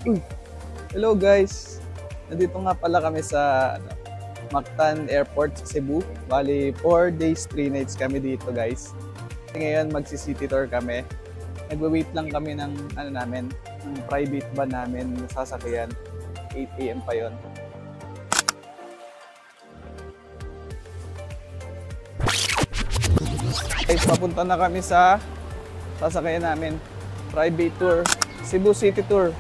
Uy, hello guys! Nandito nga pala kami sa Mactan Airport sa Cebu. Bali, 4 days, 3 nights kami dito guys. Ngayon magsi-city tour kami. Nagwe-wait lang kami ng ng private van namin na sasakyan. 8 AM pa yon. Guys, papunta na kami sa sasakyan namin. Private tour, Cebu City Tour.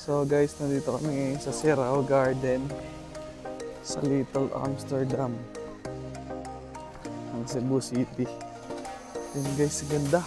So guys, nandito kami sa Sirao Garden sa Little Amsterdam ng Cebu City. Yun guys, ganda.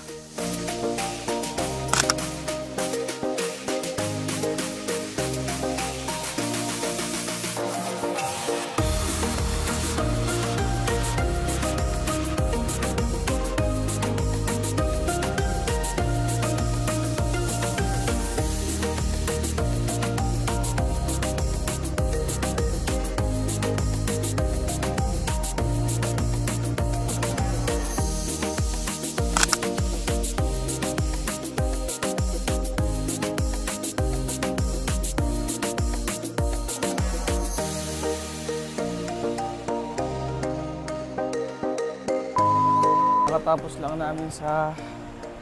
Nakatapos lang namin sa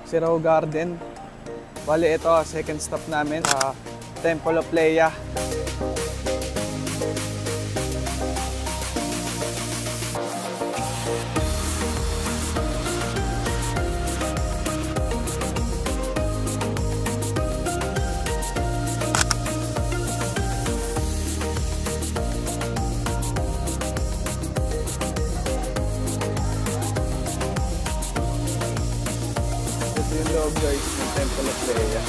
Sirao Garden. Bali, ito second stop namin sa Temple of Leia. Ito yung loob guys ng Temple of Leia.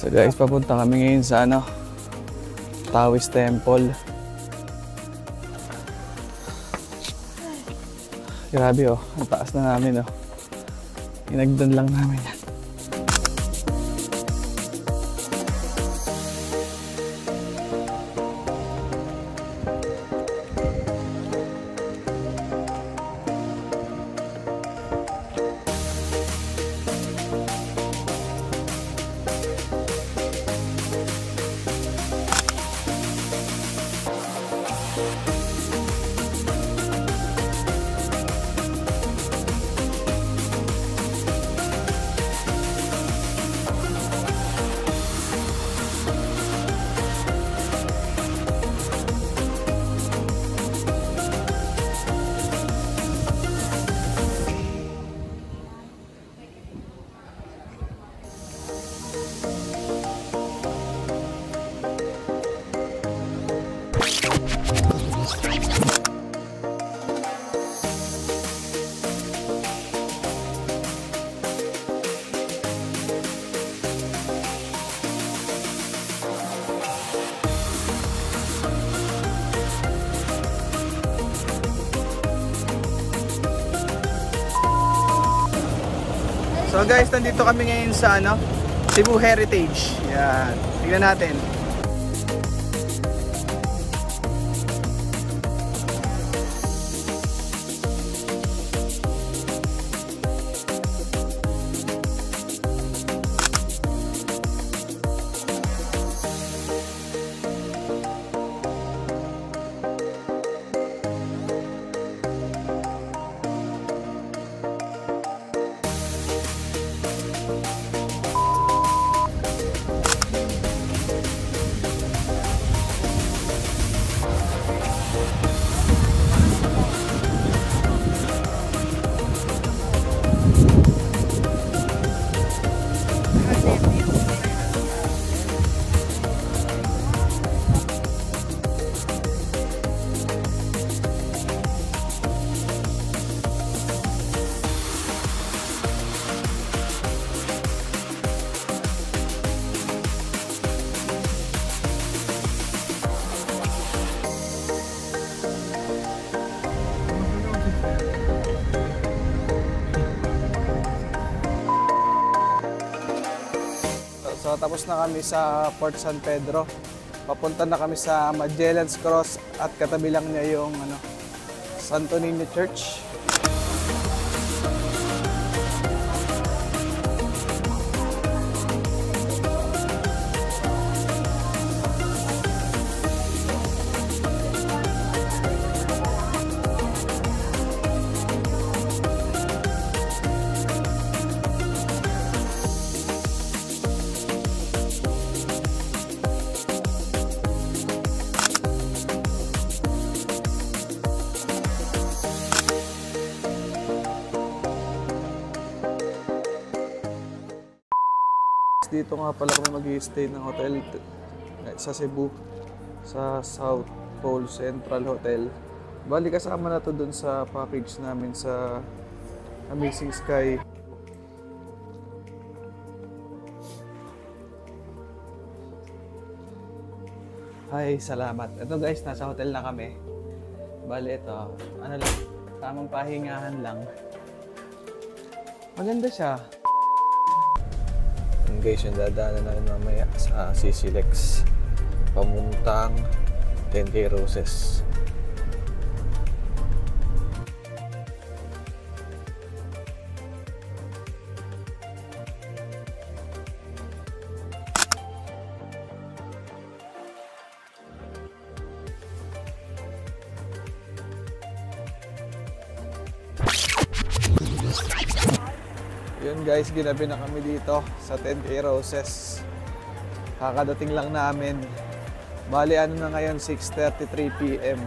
So guys, papunta kami ngayon sa Taoist Temple. Grabe oh, ang taas na namin oh. Inagdan lang namin yan. So guys, nandito kami ngayon sa Cebu Heritage. Yan. Tingnan natin. So tapos na kami sa Port San Pedro. Papunta na kami sa Magellan's Cross at katabi lang niya yung Santo Niño Church. Dito nga pala kami mag-i-stay ng hotel sa Cebu, sa South Pole Central Hotel. Bali kasama na to dun sa package namin sa Amazing Sky. Ay, salamat. Ito guys, nasa hotel na kami. Bali ito, ano lang, tamang pahingahan lang. Maganda siya. Guys, yung dadaanan namin mamaya sa CCLEX pamuntang 10K Roses. Yun guys, ginabi na kami dito sa 10K Roses. Kakadating lang namin. Bali ano na ngayon, 6:33 PM.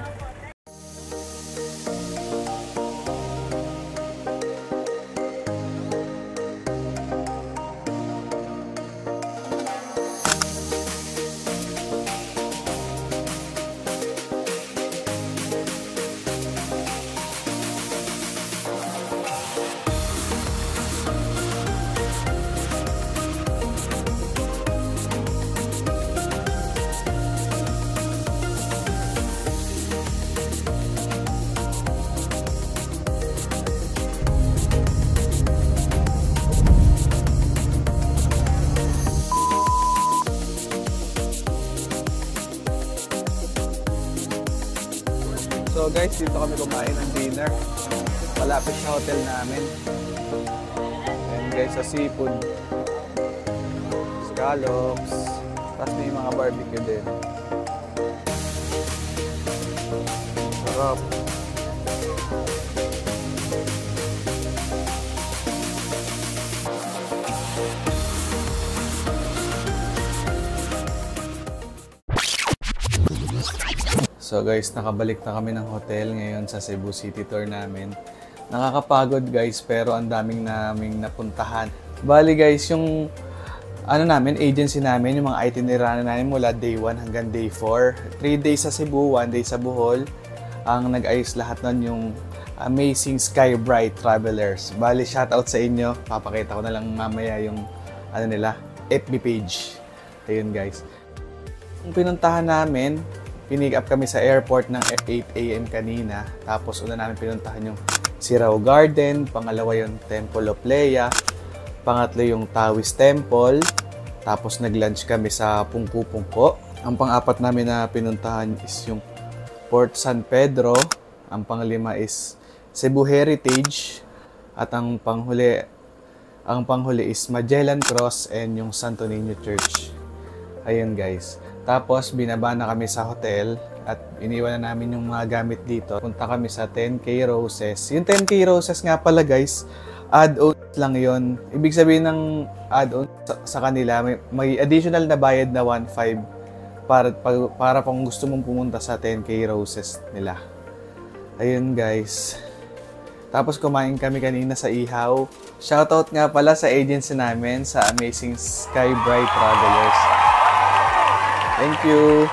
So guys, dito kami kumain ng dinner. Malapit sa hotel namin. And guys, sa seafood. Scallops. Tapos may mga barbecue din. Sarap. So guys, nakabalik na kami ng hotel ngayon sa Cebu City Tour namin. Nakakapagod guys, pero ang daming naming napuntahan. Bali guys, yung agency namin, yung mga itinerary namin mula day 1 hanggang day 4. 3 days sa Cebu, 1 day sa Bohol. Ang nag-ayos lahat nun yung Amazing Sky Bright Travelers. Bali, shoutout sa inyo. Papakita ko na lang mamaya yung FB page. Ayun guys. Yung pinuntahan namin, pinick up kami sa airport ng 8 AM kanina. Tapos una namin pinuntahan yung Sirao Garden, pangalawa yung Temple of Leia, pangatlo yung Taoist Temple, tapos nag-lunch kami sa Pungku-Pungko. Ang pang-apat namin na pinuntahan is yung Port San Pedro, ang panglima is Cebu Heritage, at ang panghuli is Magellan Cross and yung Santo Niño Church. Ayun guys. Tapos, binaba na kami sa hotel at iniwan na namin yung mga gamit dito. Punta kami sa 10K Roses. Yung 10K Roses nga pala guys, add-on lang yon. Ibig sabihin ng add-on sa kanila, may additional na bayad na 1.5 para kung gusto mong pumunta sa 10K Roses nila. Ayun guys. Tapos kumain kami kanina sa Ihaw. Shoutout nga pala sa agency namin sa Amazing Sky Bright Travelers. Thank you!